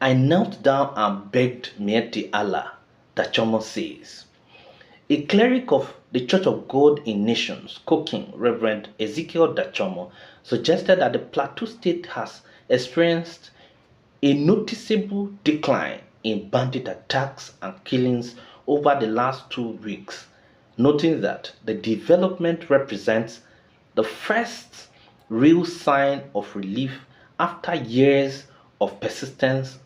I knelt down and begged Myetti Allah, Dachomo says. A cleric of the Church of God in Nations, Cooking, Reverend Ezekiel Dachomo, suggested that the Plateau State has experienced a noticeable decline in bandit attacks and killings over the last 2 weeks, noting that the development represents the first real sign of relief after years of persistent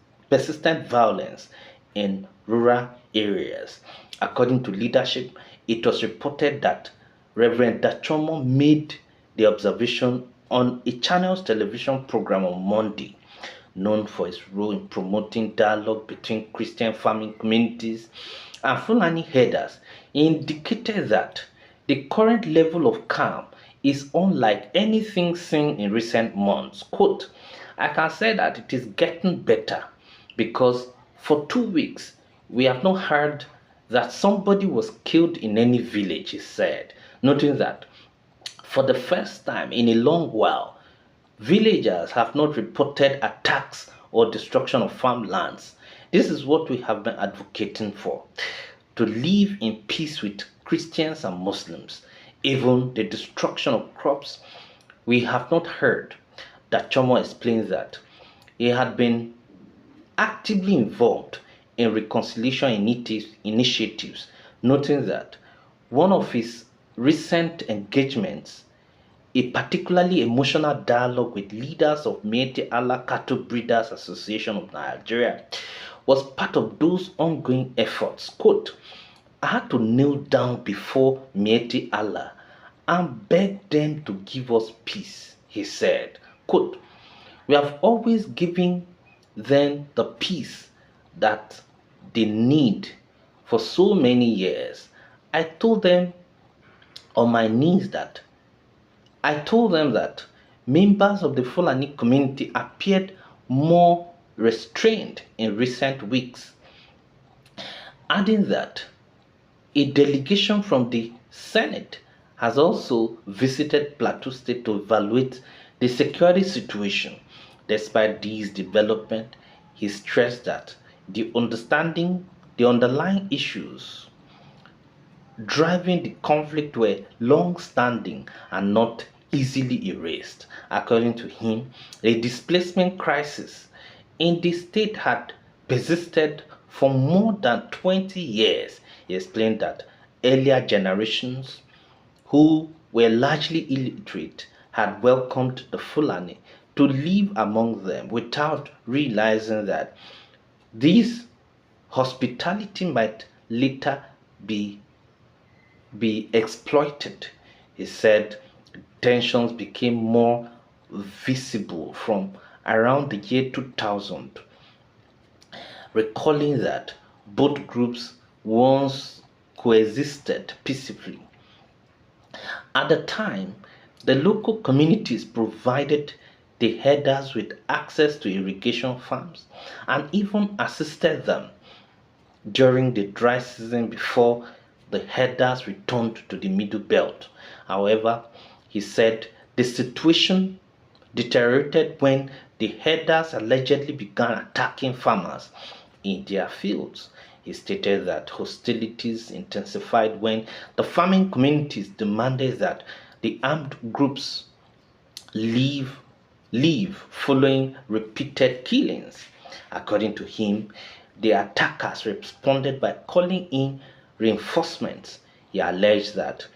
violence in rural areas. According to leadership, it was reported that Reverend Dachomo made the observation on a channel's television program on Monday, known for its role in promoting dialogue between Christian farming communities and Fulani herders, indicated that the current level of calm is unlike anything seen in recent months. Quote, I can say that it is getting better because for 2 weeks we have not heard that somebody was killed in any village, he said, noting that for the first time in a long while, villagers have not reported attacks or destruction of farmlands. This is what we have been advocating for, to live in peace with Christians and Muslims. Even the destruction of crops, we have not heard. That Chomo explains that he had been actively involved in reconciliation initiatives, noting that one of his recent engagements, a particularly emotional dialogue with leaders of Myetti Allah Cattle Breeders Association of Nigeria, was part of those ongoing efforts. Quote, I had to kneel down before Myetti Allah and beg them to give us peace, he said. Quote, we have always given them the peace that they need for so many years. I told them on my knees that members of the Fulani community appeared more restrained in recent weeks, adding that a delegation from the Senate has also visited Plateau State to evaluate the security situation. Despite these developments, he stressed that the underlying issues driving the conflict were long-standing and not easily erased. According to him, the displacement crisis in the state had persisted for more than 20 years. He explained that earlier generations, who were largely illiterate, had welcomed the Fulani to live among them without realizing that this hospitality might later be exploited. He said tensions became more visible from around the year 2000, recalling that both groups once coexisted peacefully. At the time, the local communities provided the herders with access to irrigation farms and even assisted them during the dry season before the herders returned to the Middle Belt. However, he said the situation deteriorated when the herders allegedly began attacking farmers in their fields. He stated that hostilities intensified when the farming communities demanded that the armed groups leave following repeated killings. According to him, the attackers responded by calling in reinforcements. He alleged that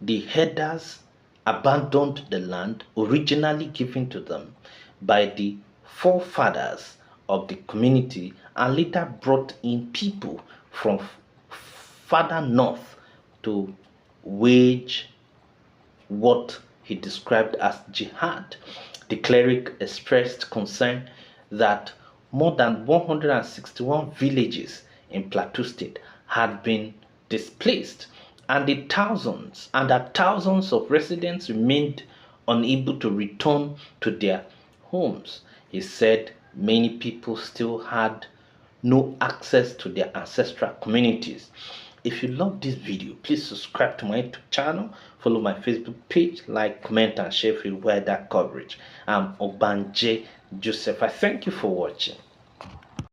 the herders abandoned the land originally given to them by the forefathers of the community and later brought in people from further north to wage what he described as jihad. The cleric expressed concern that more than 161 villages in Plateau State had been displaced and that thousands of residents remained unable to return to their homes. He said many people still had no access to their ancestral communities. If you love this video, please subscribe to my YouTube channel, follow my Facebook page, like, comment and share for wider coverage. I'm Obanje Joseph. I thank you for watching.